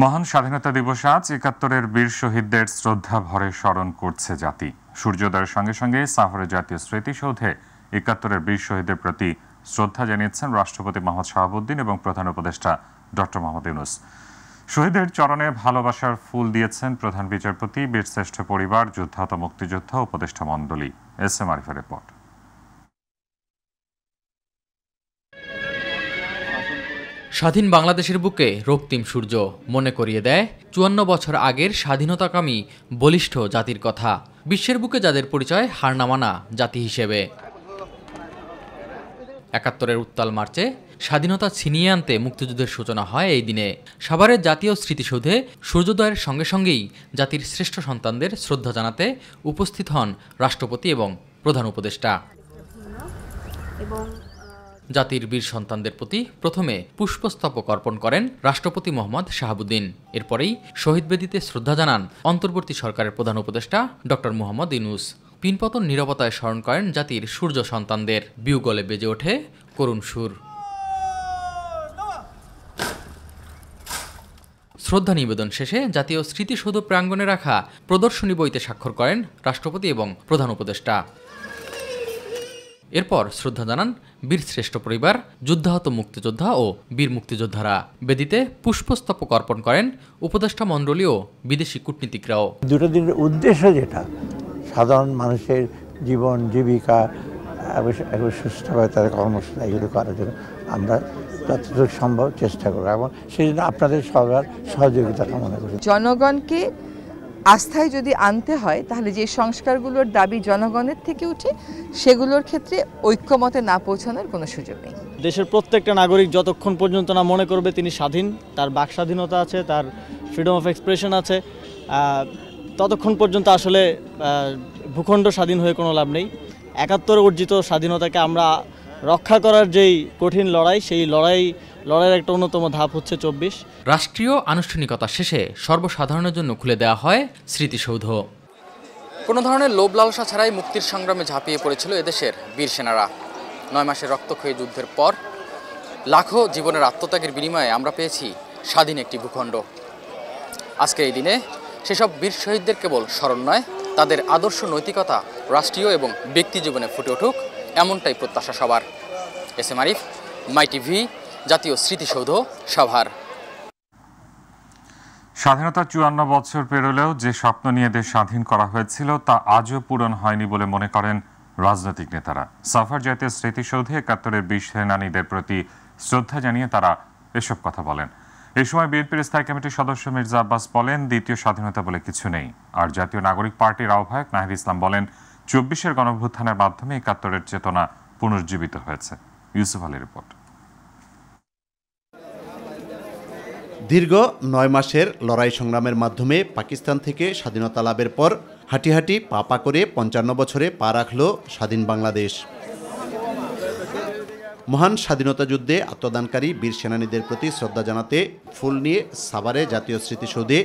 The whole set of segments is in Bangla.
মহান স্বাধীনতা দিবস আজ ৭১-এর বীর শহীদদের শ্রদ্ধা ভরে স্মরণ করছে জাতি। সূর্যোদয়ের সঙ্গে সঙ্গে সাভারে জাতীয় স্মৃতিসৌধে ৭১-এর বীর শহীদদের প্রতি শ্রদ্ধা জানিয়েছেন রাষ্ট্রপতি মোহাম্মদ শাহাবুদ্দিন এবং প্রধান উপদেষ্টা ডক্টর মোহাম্মদ ইউনূস। শহীদদের চরণে ভালোবাসার ফুল দিয়েছেন প্রধান বিচারপতি, বীরশ্রেষ্ঠ পরিবার, যুদ্ধাহত মুক্তিযোদ্ধা, উপদেষ্টা মণ্ডলী। এস এম আরিফের রিপোর্ট। স্বাধীন বাংলাদেশের বুকে রক্তিম সূর্য মনে করিয়ে দেয় ৫৪ বছর আগের স্বাধীনতাকামী বলিষ্ঠ জাতির কথা। বিশ্বের বুকে যাদের পরিচয় হার না মানা জাতি হিসেবে। ৭১-এর উত্তাল মার্চে স্বাধীনতা ছিনিয়ে আনতে মুক্তিযুদ্ধের সূচনা হয় এই দিনে। সাভারের জাতীয় স্মৃতিসৌধে সূর্যোদয়ের সঙ্গে সঙ্গেই জাতির শ্রেষ্ঠ সন্তানদের শ্রদ্ধা জানাতে উপস্থিত হন রাষ্ট্রপতি এবং প্রধান উপদেষ্টা। জাতির বীর সন্তানদের প্রতি প্রথমে পুষ্পস্তবক অর্পণ করেন রাষ্ট্রপতি মোহাম্মদ শাহাবুদ্দিন। এরপরেই শহীদ বেদিতে শ্রদ্ধা জানান অন্তর্বর্তী সরকারের প্রধান উপদেষ্টা ডক্টর মোহাম্মদ ইউনূস। পিনপতন নীরবতায় স্মরণ করেন জাতির সূর্য সন্তানদের। বিউগলে বেজে ওঠে করুণ সুর। শ্রদ্ধা নিবেদন শেষে জাতীয় স্মৃতিসৌধ প্রাঙ্গণে রাখা প্রদর্শনী বইতে স্বাক্ষর করেন রাষ্ট্রপতি এবং প্রধান উপদেষ্টা। এরপর শ্রদ্ধা জানান বীরশ্রেষ্ঠ পরিবার, যুদ্ধাহত মুক্তিযোদ্ধা ও বীর মুক্তিযোদ্ধারা। বেদিতে পুষ্পস্তবক অর্পণ করেন উপদেষ্টা মণ্ডলী ও বিদেশি কূটনীতিকরাও। দুটো দিনের উদ্দেশ্য যেটা সাধারণ মানুষের জীবন জীবিকা সুস্থভাবে তাদের কর্মসূচি এগুলো করার জন্য আমরা যতটুকু সম্ভব চেষ্টা করব এবং সেই জন্য আপনাদের সবার সহযোগিতা কামনা করি। জনগণকে আস্থায় যদি আনতে হয় তাহলে যে সংস্কারগুলোর দাবি জনগণের থেকে উঠে সেগুলোর ক্ষেত্রে ঐক্যমতে না পৌঁছানোর কোনো সুযোগ নেই। দেশের প্রত্যেকটা নাগরিক যতক্ষণ পর্যন্ত না মনে করবে তিনি স্বাধীন, তার বাক স্বাধীনতা আছে, তার ফ্রিডম অফ এক্সপ্রেশন আছে, ততক্ষণ পর্যন্ত আসলে ভূখণ্ড স্বাধীন হয়ে কোনো লাভ নেই। ৭১ অর্জিত স্বাধীনতাকে আমরা রক্ষা করার যেই কঠিন লড়াই, সেই লড়াইয়ের একটা অন্যতম ধাপ হচ্ছে ২৪। রাষ্ট্রীয় আনুষ্ঠানিকতা শেষে সর্বসাধারণের জন্য খুলে দেওয়া হয় স্মৃতিসৌধ। কোনো ধরনের লোভ লালসা ছাড়াই মুক্তির সংগ্রামে ঝাঁপিয়ে পড়েছিল এদেশের বীর সেনারা। ৯ মাসের রক্তক্ষয়ী যুদ্ধের পর লাখো জীবনের আত্মত্যাগের বিনিময়ে আমরা পেয়েছি স্বাধীন একটি ভূখণ্ড। আজকের এই দিনে সেসব বীর শহীদদের কেবল স্মরণ নয়, তাদের আদর্শ নৈতিকতা রাষ্ট্রীয় এবং ব্যক্তি জীবনে ফুটে উঠুক, এমনটাই প্রত্যাশা সবার। এস এম আরিফ, মাই টিভি, জাতীয় স্মৃতিসৌধ, সাভার। স্বাধীনতার ৫৪ বছর পেরোলেও যে স্বপ্ন নিয়ে দেশ স্বাধীন করা হয়েছিল তা আজও পূরণ হয়নি বলে মনে করেন রাজনৈতিক নেতারা। সাভার জাতীয় স্মৃতিসৌধে ৭১-এর বীর সেনানীদের প্রতি শ্রদ্ধা জানিয়ে তারা এসব কথা বলেন। এই সময় বিএনপির স্থায়ী কমিটির সদস্য মির্জা আব্বাস বলেন, দ্বিতীয় স্বাধীনতা বলে কিছু নেই। আর জাতীয় নাগরিক পার্টির আহ্বায়ক নাহিদ ইসলাম বলেন, ২৪-এর গণঅভ্যুত্থানের মাধ্যমে ৭১-এর চেতনা পুনর্জীবিত হয়েছে। ইউসুফ আলীর রিপোর্ট। দীর্ঘ ৯ মাসের লড়াই সংগ্রামের মাধ্যমে পাকিস্তান থেকে স্বাধীনতা লাভের পর হাঁটি হাঁটি পা করে ৫৫ বছরে পা রাখল স্বাধীন বাংলাদেশ। মহান স্বাধীনতা যুদ্ধে আত্মদানকারী বীর সেনানীদের প্রতি শ্রদ্ধা জানাতে ফুল নিয়ে সাভারে জাতীয় স্মৃতিসৌধে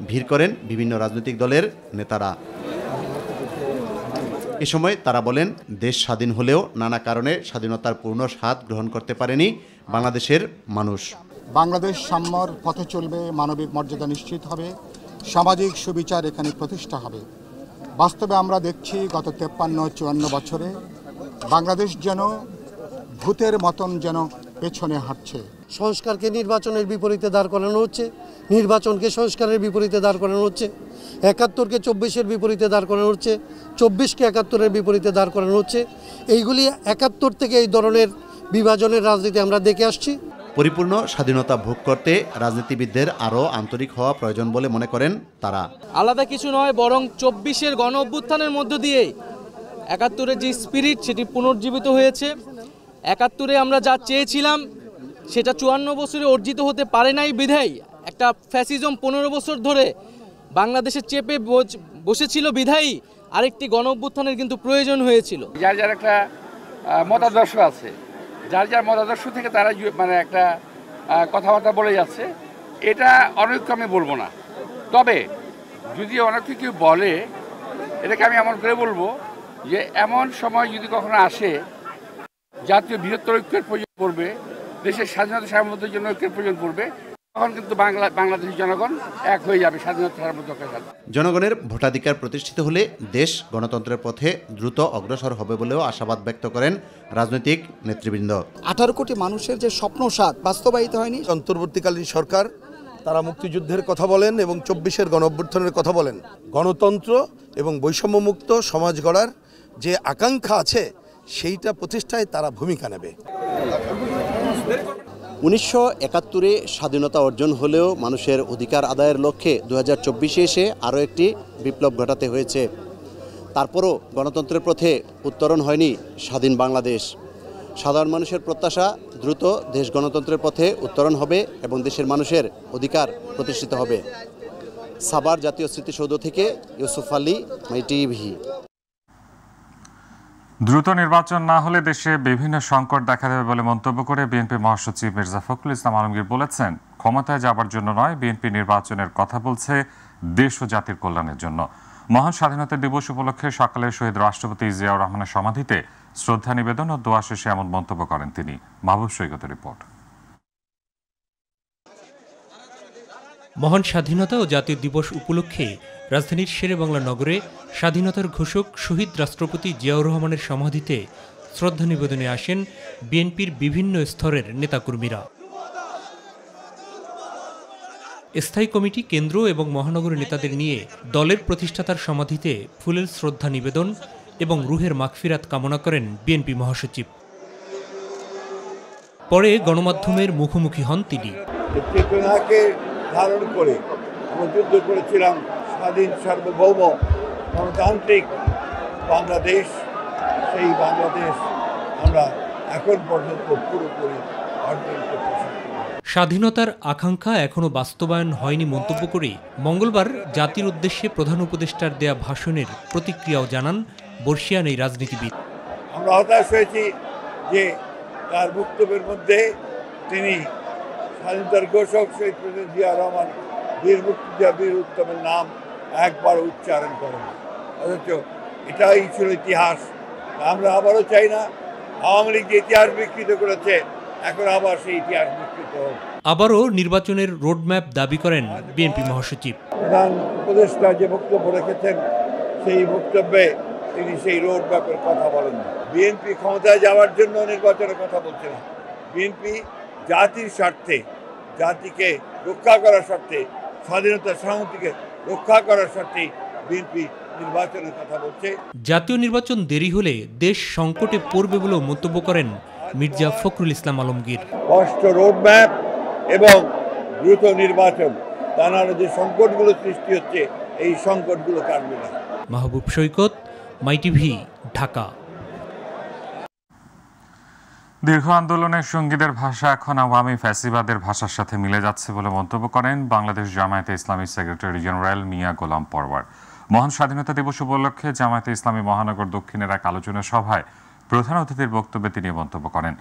ভিড় করেন বিভিন্ন রাজনৈতিক দলের নেতারা। এ সময় তারা বলেন, দেশ স্বাধীন হলেও নানা কারণে স্বাধীনতার পূর্ণ স্বাদ গ্রহণ করতে পারেনি বাংলাদেশের মানুষ। বাংলাদেশ সাম্যর পথে চলবে, মানবিক মর্যাদা নিশ্চিত হবে, সামাজিক সুবিচার এখানে প্রতিষ্ঠা হবে। বাস্তবে আমরা দেখছি গত ৫৩-৫৪ বছরে বাংলাদেশ যেন ভূতের মতন যেন পেছনে হাঁটছে। সংস্কারকে নির্বাচনের বিপরীতে দাঁড় করানো হচ্ছে, নির্বাচনকে সংস্কারের বিপরীতে দাঁড় করানো হচ্ছে, ৭১-কে ২৪-এর বিপরীতে দাঁড় করানো হচ্ছে, ২৪-কে ৭১-এর বিপরীতে দাঁড় করানো হচ্ছে। এইগুলি ৭১ থেকে এই ধরনের বিভাজনের রাজনীতি আমরা দেখে আসছি। পরিপূর্ণ স্বাধীনতা ভোগ করতে রাজনীতিবিদদের আরও আন্তরিক হওয়া প্রয়োজন বলে মনে করেন তারা। আলাদা কিছু নয়, বরং ২৪-এর গণঅভ্যুত্থানের মধ্য দিয়ে ৭১-এর যে স্পিরিট সেটি পুনর্জীবিত হয়েছে। ৭১-এ আমরা যা চেয়েছিলাম সেটা ৫৪ বছরে অর্জিত হতে পারে নাই বিধায় একটা ফ্যাসিজম ১৫ বছর ধরে বাংলাদেশে চেপে বসেছিল বিধায় আরেকটি গণঅভ্যুত্থানের কিন্তু প্রয়োজন হয়েছিল। যার যার একটা মতাদর্শ আছে, যার যার মতাদর্শ থেকে তারা মানে একটা কথাবার্তা বলে যাচ্ছে, এটা অনৈক্য আমি বলবো না। তবে যদি অনৈক্য কেউ বলে, এটাকে আমি এমন করে বলবো যে এমন সময় যদি কখনো আসে জাতীয় বৃহত্তর ঐক্যের প্রয়োজন পড়বে, দেশের স্বাধীনতা সার্বভৌমত্বের জন্য ঐক্যের প্রয়োজন পড়বে, তখন কিন্তু বাংলাদেশের জনগণ এক হয়ে যাবে স্বাধীনতা সার্বভৌমত্বের সাথে। জনগণের ভোটাধিকার প্রতিষ্ঠিত হলে দেশ গণতন্ত্রের পথে দ্রুত অগ্রসর হবে বলেও আশাবাদ ব্যক্ত করেন রাজনৈতিক নেতৃবৃন্দ। 18 কোটি মানুষের যে স্বপ্ন সাধ বাস্তবায়িত হয়নি। অন্তর্বর্তীকালীন সরকার তারা মুক্তিযুদ্ধের কথা বলেন এবং 24-এর গণঅভ্যুত্থানের কথা বলেন। গণতন্ত্র এবং বৈষম্যমুক্ত সমাজ গড়ার যে আকাঙ্ক্ষা আছে সেইটা প্রতিষ্ঠায় তারা ভূমিকা নেবে। 1971-এ স্বাধীনতা অর্জন হলেও মানুষের অধিকার আদায়ের লক্ষ্যে 2024-এ এসে আরও একটি বিপ্লব ঘটাতে হয়েছে। তারপরও গণতন্ত্রের পথে উত্তরণ হয়নি স্বাধীন বাংলাদেশ। সাধারণ মানুষের প্রত্যাশা দ্রুত দেশ গণতন্ত্রের পথে উত্তরণ হবে এবং দেশের মানুষের অধিকার প্রতিষ্ঠিত হবে। সাভার জাতীয় স্মৃতিসৌধ থেকে ইউসুফ আলী, মাই টিভি। দ্রুত নির্বাচন না হলে দেশে বিভিন্ন সংকট দেখা দেবে বলে মন্তব্য করে বিএনপি মহাসচিব মির্জা ফখরুল ইসলাম আলমগীর বলেছেন, ক্ষমতায় যাবার জন্য নয়, বিএনপি নির্বাচনের কথা বলছে দেশ ও জাতির কল্যাণের জন্য। মহান স্বাধীনতা দিবস উপলক্ষে সকালে শহীদ রাষ্ট্রপতি জিয়াউর রহমানের সমাধিতে শ্রদ্ধা নিবেদন ও দোয়া শেষে এমন মন্তব্য করেন তিনি। মাহবুব সৈকতের রিপোর্ট। মহান স্বাধীনতা ও জাতীয় দিবস উপলক্ষে রাজধানীর শেরেবাংলা নগরে স্বাধীনতার ঘোষক শহীদ রাষ্ট্রপতি জিয়াউর রহমানের সমাধিতে শ্রদ্ধা নিবেদনে আসেন বিএনপির বিভিন্ন স্তরের নেতাকর্মীরা। স্থায়ী কমিটি, কেন্দ্র এবং মহানগর নেতাদের নিয়ে দলের প্রতিষ্ঠাতার সমাধিতে ফুলের শ্রদ্ধা নিবেদন এবং রুহের মাগফিরাত কামনা করেন বিএনপি মহাসচিব। পরে গণমাধ্যমের মুখোমুখি হন তিনি। চেতনাকে ধারণ করে আমরা যুদ্ধ করেছিলাম স্বাধীন সার্বভৌম গণতান্ত্রিক বাংলাদেশ। সেই বাংলাদেশ আমরা এখন পর্যন্ত পুরোপুরি অর্জন করতে সক্ষম। স্বাধীনতার আকাঙ্ক্ষা এখনো বাস্তবায়ন হয়নি মন্তব্য করে মঙ্গলবার জাতির উদ্দেশ্যে প্রধান উপদেষ্টার দেয়া ভাষণের প্রতিক্রিয়াও জানান বর্ষিয়ান এই রাজনীতিবিদ। আমরা হতাশ হয়েছি যে তার বক্তব্যের মধ্যে তিনি স্বাধীনতার ঘোষক শহীদ প্রেসিডেন্ট জিয়া রহমান বীর মুক্তিযোদ্ধা বীর উত্তমের নাম একবার উচ্চারণ করেন, অথচ এটাই ছিল ইতিহাস। আমরা আবারও চাই না আওয়ামী লীগ যে ইতিহাস বিকৃত করেছে এখন আবার সেই ইতিহাস বিকৃত হোক। আবারও নির্বাচনের রোডম্যাপ দাবি করেন বিএনপি মহাসচিব। প্রধান উপদেষ্টা যে বক্তব্য রেখেছেন সেই বক্তব্যে তিনি সেই রোডম্যাপের কথা বলেন। বিএনপি ক্ষমতায় যাওয়ার জন্য নির্বাচনের কথা বলছে না। বিএনপি জাতির স্বার্থে, জাতিকে রক্ষা করার স্বার্থে, স্বাধীনতা সংহতিকে রক্ষা করার স্বার্থে বিএনপি নির্বাচনের কথা বলছে। জাতীয় নির্বাচন দেরি হলে দেশ সংকটে পড়বে বলেও মন্তব্য করেন মির্জা ফখরুল ইসলাম আলমগীর। স্পষ্ট রোডম্যাপ এবং দ্রুত নির্বাচন, তা নাহলে যে সংকটগুলো সৃষ্টি হচ্ছে এই সংকটগুলো কাটবে না। মাহবুব সৈকত, মাই টিভি, ঢাকা। দীর্ঘ আন্দোলনের সঙ্গীদের ভাষা এখন আওয়ামী ফ্যাসিবাদের ভাষার সাথে মিলে যাচ্ছে বলে মন্তব্য করেন বাংলাদেশ জামায়াতে ইসলামী সেক্রেটারি জেনারেল মিয়া গোলাম পরওয়ার। মহান স্বাধীনতা দিবস উপলক্ষে জামায়াতে ইসলামী মহানগর দক্ষিণের এক আলোচনা সভায় প্রধান অতিথির বক্তব্যে তিনি মন্তব্য করেন,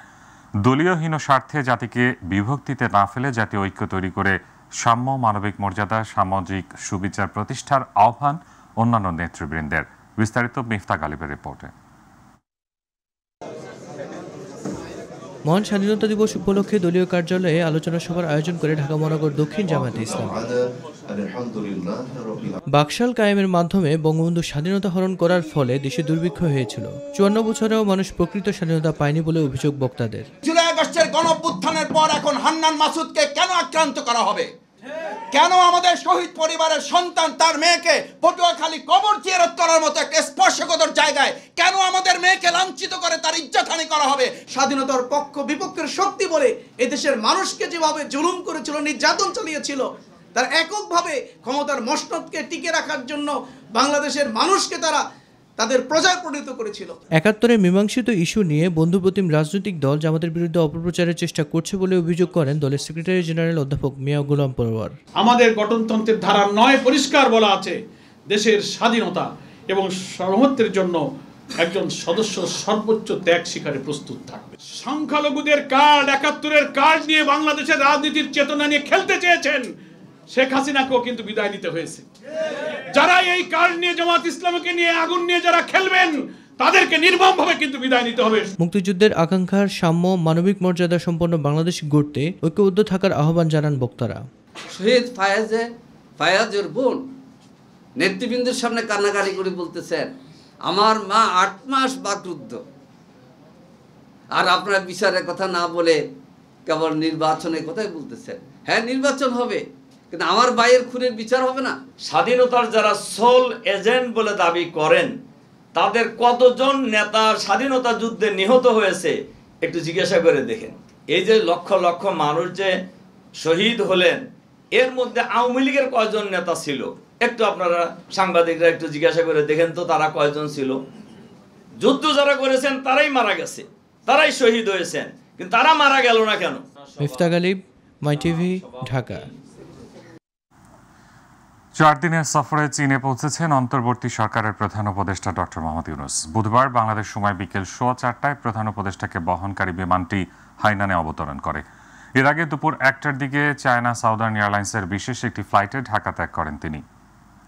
দলীয়হীন স্বার্থে জাতিকে বিভক্তিতে না ফেলে জাতীয় ঐক্য তৈরি করে সাম্য, মানবিক মর্যাদা, সামাজিক সুবিচার প্রতিষ্ঠার আহ্বান অন্যান্য নেতৃবৃন্দের। বিস্তারিত মিফতা গালিবের রিপোর্টে। মহান স্বাধীনতা দিবস উপলক্ষে দলীয় কার্যালয়ে আলোচনা সভার আয়োজন করে ঢাকা মহানগর দক্ষিণ জামায়াতে ইসলাম। বাকশাল কায়েমের মাধ্যমে বঙ্গবন্ধু স্বাধীনতা হরণ করার ফলে দেশে দুর্ভিক্ষ হয়েছিল। 54 বছরেও মানুষ প্রকৃত স্বাধীনতা পায়নি বলে অভিযোগ বক্তাদের। জুলাই আগস্টের গণঅভ্যুত্থানের পর এখন হান্নান মাসুদকে কেন আক্রান্ত করা হবে? কেন আমাদের শহীদ পরিবারের সন্তান তার মেয়েকে পটুয়াখালী কবর জিয়ারত করার মতো একটা স্পর্শকাতর জায়গায় কেন আমাদের মেয়েকে লাঞ্ছিত করে তার ইজ্জতহানি করা হবে? স্বাধীনতার পক্ষ বিপক্ষের শক্তি বলে এদেশের মানুষকে যেভাবে জুলুম করেছিল, নির্যাতন চালিয়েছিল, তার এককভাবে ক্ষমতার মসনদকে টিকে রাখার জন্য বাংলাদেশের মানুষকে তারা তাদের প্রজায় পরিণত করেছিল। 71-এর মীমাংসিত ইস্যু নিয়ে বন্ধুপ্রতিম রাজনৈতিক দল জামাতের বিরুদ্ধে অপপ্রচারের চেষ্টা করছে বলে অভিযোগ করেন দলের সেক্রেটারি জেনারেল অধ্যাপক মিয়া গোলাম পরওয়ার। আমাদের গঠনতন্ত্রের ধারা 9 পরিষ্কার বলা আছে, দেশের স্বাধীনতা এবং সার্বভৌমত্বের জন্য একজন সদস্য সর্বোচ্চ ত্যাগ স্বীকারে প্রস্তুত থাকবে। সংখ্যালঘুদের কার্ড, 71-এর কার্ড নিয়ে বাংলাদেশের রাজনীতির চেতনা নিয়ে খেলতে চেয়েছেন, শেখ হাসিনাকেও কিন্তু বিদায় নিতে হয়েছে। যারা এই কার্ড নিয়ে জামাত ইসলামকে নিয়ে আগুন নিয়ে যারা খেলবেন তাদেরকে নির্মমভাবে কিন্তু বিদায় নিতে হবে। মুক্তিযুদ্ধের আকাঙ্ক্ষার সাম্য মানবিক মর্যাদা সম্পন্ন বাংলাদেশ গড়তে ঐক্যবদ্ধ থাকার আহ্বান জানান বক্তারা। শহীদ ফায়াজের বোন নেতৃবৃন্দের সামনে কান্নাকাটি করে বলতেছেন, আমার মা 8 মাস বাকরুদ্ধ, আর আপনারা বিচারের কথা না বলে কেবল নির্বাচনের কথাই বলতেছেন। হ্যাঁ, নির্বাচন হবে, কিন্তু আমার ভাইয়ের খুনের বিচার হবে না। স্বাধীনতার যারা সোল এজেন্ট বলে দাবি করেন, তাদের কতজন নেতা স্বাধীনতা যুদ্ধে নিহত হয়েছে একটু জিজ্ঞাসা করে দেখেন। এই যে লক্ষ লক্ষ মানুষ যে শহীদ হলেন, এর মধ্যে আওয়ামী লীগের কয়জন নেতা ছিল? একটু আপনারা সাংবাদিকরা একটু জিজ্ঞাসা করে দেখেন তো, তারা কয়জন ছিল? যুদ্ধ যারা করেছেন তারাই মারা গেছে, তারাই শহীদ হয়েছেন, কিন্তু তারা মারা গেল না কেন? মিফতা গালিব, মাই টিভি, ঢাকা। 4 দিনের সফরে চীনে পৌঁছেছেন অন্তর্বর্তী সরকারের প্রধান উপদেষ্টা ডক্টর মোহাম্মদ ইউনূস। বুধবার বাংলাদেশ সময় বিকেল 4:15টায় প্রধান উপদেষ্টাকে বহনকারী বিমানটি হাইনানে অবতরণ করে। এর আগে দুপুর 1টার দিকে চায়না সাউদার্ন এয়ারলাইন্সের বিশেষ একটি ফ্লাইটে ঢাকা ত্যাগ করেন তিনি।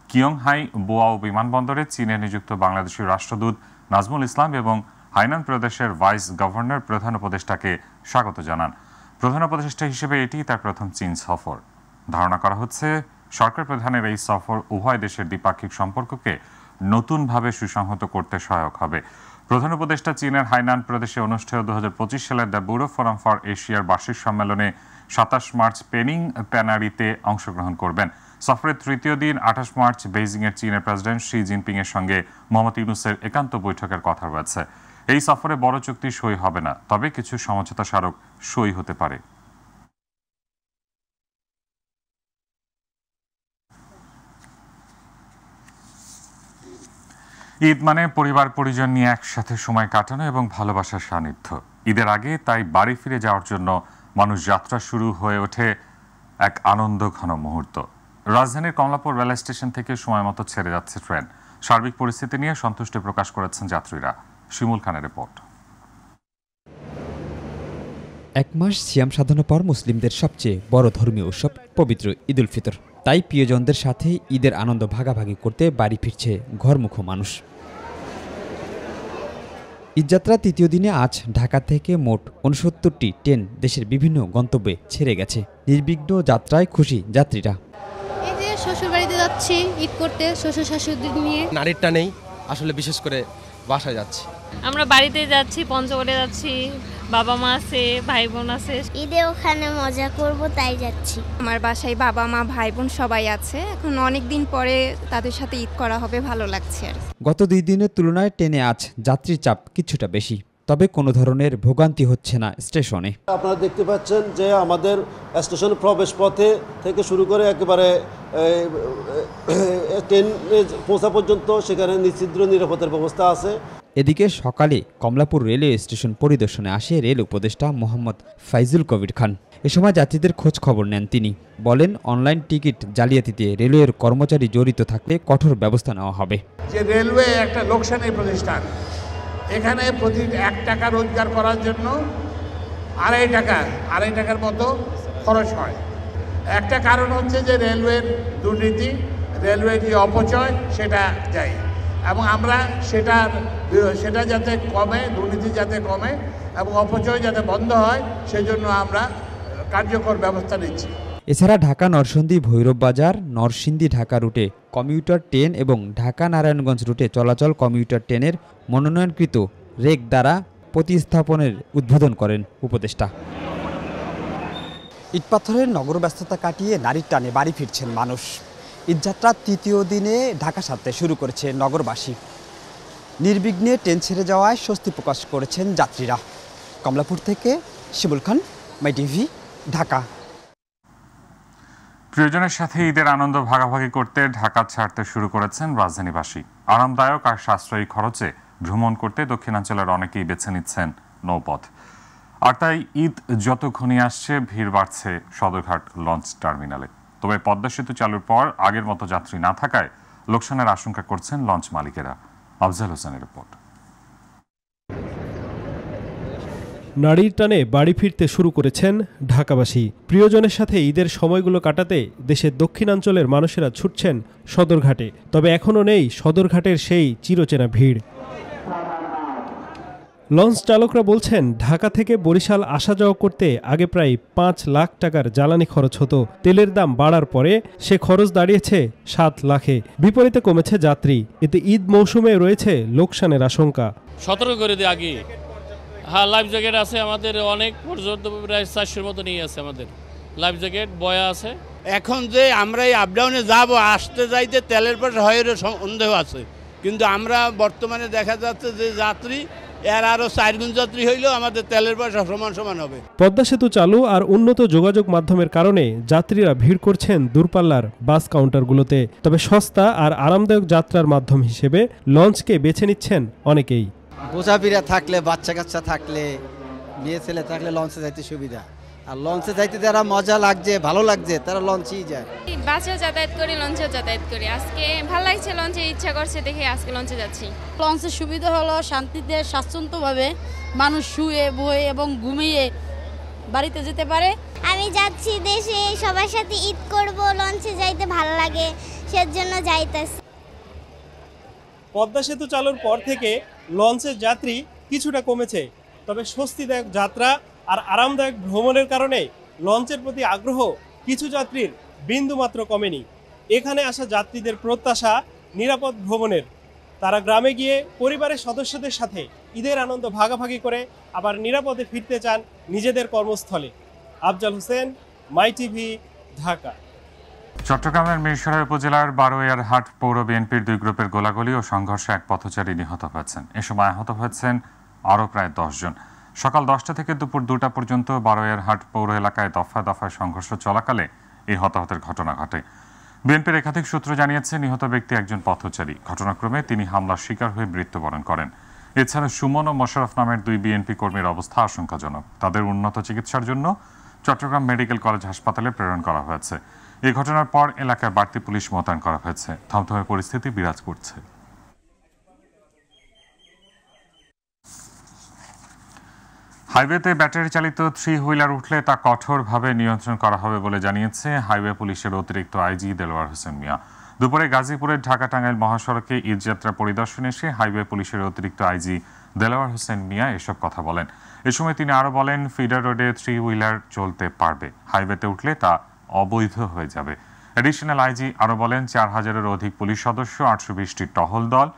কিয়ংহাই বোয়াও বিমানবন্দরে চীনে নিযুক্ত বাংলাদেশি রাষ্ট্রদূত নাজমুল ইসলাম এবং হাইনান প্রদেশের ভাইস গভর্নর প্রধান উপদেষ্টাকে স্বাগত জানান। প্রধান উপদেষ্টা হিসেবে এটি তার প্রথম চীন সফর। ধারণা করা হচ্ছে সরকার প্রধানের এই সফর উভয় দেশের দ্বিপাক্ষিক সম্পর্ককে নতুনভাবে সুসংহত করতে সহায়ক হবে। প্রধান উপদেষ্টা চীনের হাইনান প্রদেশে অনুষ্ঠেয় 2025 সালের দ্য ব্যুরো ফোরাম ফর এশিয়ার বার্ষিক সম্মেলনে 27 মার্চ পেনিং ট্যানারিতে অংশগ্রহণ করবেন। সফরের তৃতীয় দিন 28 মার্চ বেইজিংয়ের চীনের প্রেসিডেন্ট শি জিনপিংয়ের সঙ্গে মোহাম্মদ ইউনূসের একান্ত বৈঠকের কথা রয়েছে। এই সফরে বড় চুক্তি সই হবে না, তবে কিছু সমঝোতা স্মারক সই হতে পারে। ঈদ মানে পরিবার পরিজন নিয়ে একসাথে সময় কাটানো এবং ভালোবাসার সান্নিধ্য। ঈদের আগে তাই বাড়ি ফিরে যাওয়ার জন্য মানুষ যাত্রা শুরু হয়ে ওঠে এক আনন্দ ঘন মুহূর্ত। রাজধানীর কমলাপুর রেল স্টেশন থেকে সময় মতো ছেড়ে যাচ্ছে ট্রেন। সার্বিক পরিস্থিতি নিয়ে সন্তুষ্টি প্রকাশ করেছেন যাত্রীরা। শিমুল খানের রিপোর্ট। 1 মাস সিয়াম সাধনার পর মুসলিমদের সবচেয়ে বড় ধর্মীয় উৎসব পবিত্র ঈদ উল ফিতর। তাই প্রিয়জনদের সাথে ঈদের আনন্দ ভাগাভাগি করতে বাড়ি ফিরছে ঘরমুখো মানুষ। ঈদযাত্রা তৃতীয় দিনে আজ ঢাকা থেকে মোট 69টি ট্রেন দেশের বিভিন্ন গন্তব্যে ছেড়ে গেছে। নির্বিঘ্ন যাত্রায় খুশি যাত্রীরা। এই যে শ্বশুর বাড়িতে যাচ্ছি ঈদ করতে, শ্বশুর শাশুড়ি নিয়ে। নারীর টানেই আসলে বিশেষ করে বাসায় যাচ্ছি। আমরা বাড়িতে যাচ্ছি, পঞ্চগড়ে যাচ্ছি, বাবা মা আছে, ভাই বোন আছে। ঈদে ওখানে মজা করব তাই যাচ্ছি। আমার বাসায় বাবা মা ভাই বোন সবাই আছে। এখন অনেক দিন পরে তাদের সাথে ঈদ করা হবে, ভালো লাগছে আর। গত 2 দিনের তুলনায় ট্রেনে আজ যাত্রীর চাপ কিছুটা বেশি, তবে কোনো ধরনের ভোগান্তি হচ্ছে না স্টেশনে। আপনারা দেখতে পাচ্ছেন যে আমাদের স্টেশনের প্রবেশ পথে থেকে শুরু করে একেবারে ট্রেনে পৌঁছা পর্যন্ত সেখানে নিশ্চিদ্র নিরাপত্তার ব্যবস্থা আছে। এদিকে সকালে কমলাপুর রেলওয়ে স্টেশন পরিদর্শনে আসে রেল উপদেষ্টা মোহাম্মদ ফাইজুল কবির খান। এ সময় যাত্রীদের খোঁজ খবর নেন তিনি। বলেন, অনলাইন টিকিট জালিয়াতিতে রেলওয়ের কর্মচারী জড়িত থাকলে কঠোর ব্যবস্থা নেওয়া হবে। যে রেলওয়ে একটা লোকসানী প্রতিষ্ঠান, এখানে প্রতি 1 টাকা রোজগার করার জন্য 2.5 টাকার মতো খরচ হয়। একটা কারণ হচ্ছে যে রেলওয়ের দুর্নীতি, রেলওয়ে যে অপচয় সেটা যায়, এবং আমরা সেটা যাতে কমে, দুর্নীতি যাতে কমে এবং অপচয় যাতে বন্ধ হয়, সেজন্য আমরা কার্যকর ব্যবস্থা নিচ্ছি। এছাড়া ঢাকা নরসিংদী ভৈরব বাজার, নরসিংদী ঢাকা রুটে কমিউটার ট্রেন এবং ঢাকা নারায়ণগঞ্জ রুটে চলাচল কমিউটার ট্রেনের মনোনয়নকৃত রেক দ্বারা প্রতিস্থাপনের উদ্বোধন করেন উপদেষ্টা। ইটপাথরের নগর ব্যস্ততা কাটিয়ে নারীর টানে বাড়ি ফিরছেন মানুষ। ঈদযাত্রার তৃতীয় দিনে ঢাকা ছাড়তে শুরু করেছে নগরবাসী। নির্বিঘ্নে ট্রেন ছেড়ে যাওয়ায় স্বস্তি প্রকাশ করেছেন যাত্রীরা। কমলাপুর থেকে শিমুল খান, মাই টিভি, ঢাকা। প্রিয়জনের সাথে ঈদের আনন্দ ভাগাভাগি করতে ঢাকা ছাড়তে শুরু করেছেন রাজধানীবাসী। আরামদায়ক আর সাশ্রয়ী খরচে ভ্রমণ করতে দক্ষিণাঞ্চলের অনেকেই বেছে নিচ্ছেন নৌপথ। আর তাই ঈদ যত ঘনিয়ে আসছে, ভিড় বাড়ছে সদরঘাট লঞ্চ টার্মিনালে। তবে পদ্মা সেতু চালুর পর আগের মতো যাত্রী না থাকায় লোকসানের আশঙ্কা করছেন লঞ্চ মালিকেরা। আফজাল হোসেনের রিপোর্ট। নারীর টানে বাড়ি ফিরতে শুরু করেছেন ঢাকাবাসী। প্রিয়জনের সাথে ঈদের সময়গুলো কাটাতে দেশের দক্ষিণাঞ্চলের মানুষেরা ছুটছেন সদরঘাটে। তবে এখনও নেই সদরঘাটের সেই চিরচেনা ভিড়। লঞ্চ চালকরা বলছেন ঢাকা থেকে বরিশাল আসা যাওয়া করতে আগে প্রায় ৫ লাখ টাকার জ্বালানি খরচ হতো। তেলের দাম বাড়ার পরে সে খরচ দাঁড়িয়েছে ৭ লাখে। বিপরীতে কমেছে যাত্রী। এতে ঈদ মৌসুমে রয়েছে লোকসানের আশঙ্কা। ১৭ করে দিয়ে আগে হ্যাঁ লাইফ জ্যাকেট আছে আমাদের অনেক পর্যন্ত প্রায় ৪০০-র মতো নিয়ে আছে আমাদের লাইফ জ্যাকেট বয়া আছে। এখন যে আমরা এই আপডাউনে যাব আসতে যাইতে তেলের পয়সা হয় সন্দেহ আছে, কিন্তু আমরা বর্তমানে দেখা যাচ্ছে যে যাত্রী এর আরও ৪ গুণ যাত্রী হইলেও আমাদের তেলের পয়সা সমান সমান হবে। পদ্মা সেতু চালু আর উন্নত যোগাযোগ মাধ্যমের কারণে যাত্রীরা ভিড় করছেন দূরপাল্লার বাস কাউন্টারগুলোতে। তবে সস্তা আর আরামদায়ক যাত্রার মাধ্যম হিসেবে লঞ্চকে বেছে নিচ্ছেন অনেকেই। বোঝাপিরা থাকলে, বাচ্চা কাচ্চা থাকলে, মেয়ে ছেলে থাকলে লঞ্চে যাইতে সুবিধা। আর লঞ্চে যাইতে যারা মজা লাগছে, ভালো লাগছে, তারা লঞ্চেই যায়। বাসেও যাতায়াত করি, লঞ্চেও যাতায়াত করি। আজকে ভালো লাগছে, লঞ্চে ইচ্ছা করছে দেখে আজকে লঞ্চে যাচ্ছি। লঞ্চের সুবিধা হলো শান্তিতে স্বাচ্ছন্দ্যভাবে মানুষ শুয়ে বয়ে এবং ঘুমিয়ে বাড়িতে যেতে পারে। আমি যাচ্ছি দেশে, সবার সাথে ঈদ করব, লঞ্চে যাইতে ভালো লাগে, সেজন্য যাইতেছি। পদ্মা সেতু চালুর পর থেকে লঞ্চের যাত্রী কিছুটা কমেছে, তবে স্বস্তিদায়ক যাত্রা আর আরামদায়ক ভ্রমণের কারণে লঞ্চের প্রতি আগ্রহ কিছু যাত্রীর বিন্দুমাত্র কমেনি। এখানে আসা যাত্রীদের প্রত্যাশা নিরাপদ ভ্রমণের। তারা গ্রামে গিয়ে পরিবারের সদস্যদের সাথে ঈদের আনন্দ ভাগাভাগি করে আবার নিরাপদে ফিরতে চান নিজেদের কর্মস্থলে। আফজাল হোসেন, মাই টিভি, ঢাকা। চট্টগ্রামের মিরসরাই উপজেলার বারোয়ারহাট পৌর বিএনপির 2 গ্রুপের গোলাগুলি ও সংঘর্ষে এক পথচারী নিহত হয়েছেন। এ সময় আহত হয়েছেন আরও প্রায় 10 জন। সকাল 10টা থেকে দুপুর 2টা পর্যন্ত বারোয়ারহাট পৌর এলাকায় দফায় দফায় সংঘর্ষ চলাকালে এই হতাহতের ঘটনা ঘটে। বিএনপির একাধিক সূত্র জানিয়েছে নিহত ব্যক্তি একজন পথচারী। ঘটনাক্রমে তিনি হামলার শিকার হয়ে মৃত্যুবরণ করেন। এছাড়া সুমন ও মোশাররফ নামের 2 বিএনপি কর্মীর অবস্থা আশঙ্কাজনক। তাদের উন্নত চিকিৎসার জন্য চট্টগ্রাম মেডিকেল কলেজ হাসপাতালে প্রেরণ করা হয়েছে। এই ঘটনার পর এলাকায় বাড়তি পুলিশ মোতায়েন করা হয়েছে। থমথমে পরিস্থিতি বিরাজ করছে। হাইওয়েতে ব্যাটারি চালিত 3 হুইলার উঠলে তা কঠোরভাবে নিয়ন্ত্রণ করা হবে বলে জানিয়েছে হাইওয়ে পুলিশের অতিরিক্ত আইজি দেলোয়ার হোসেন মিয়া। দুপুরে গাজীপুরের ঢাকা টাঙ্গাইল মহাসড়কে ঈদযাত্রা পরিদর্শনে এসে হাইওয়ে পুলিশের অতিরিক্ত আইজি দেলোয়ার হোসেন মিয়া এসব কথা বলেন। এ সময় তিনি আরও বলেন, ফিডার রোডে 3 হুইলার চলতে পারবে, হাইওয়েতে উঠলে তা অবৈধ হয়ে যাবে। অ্যাডিশনাল আইজি আরও বলেন, 4000-এর অধিক পুলিশ সদস্য, 820টি টহল দল,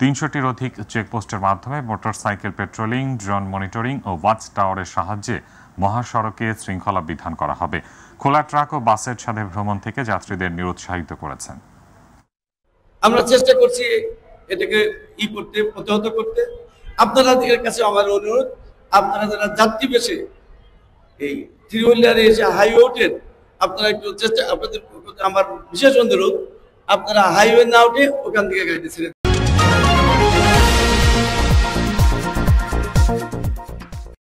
300-টির অধিক চেকপোস্টের মাধ্যমে মোটরসাইকেল পেট্রোলিং, ড্রোন মনিটরিং ও ওয়াচ টাওয়ারের সাহায্যে মহাসড়কে শৃঙ্খলা বিধান করা হবে। খোলা ট্রাক ও বাসের ছাদে ভ্রমণ থেকে যাত্রীদের নিরুৎসাহিত করেছেন। আমরা চেষ্টা করছি এটাকে প্রতিহত করতে। আপনাদের কাছে আমার অনুরোধ, আপনারা যারা যাত্রী বেশি এই 3 হুইলারে এসে হাইওয়ে ওঠেন, আপনারা একটু চেষ্টা, আপনাদের আমার বিশেষ অনুরোধ, আপনারা হাইওয়ে না উঠে ওখান থেকে গাড়িতে ছেড়ে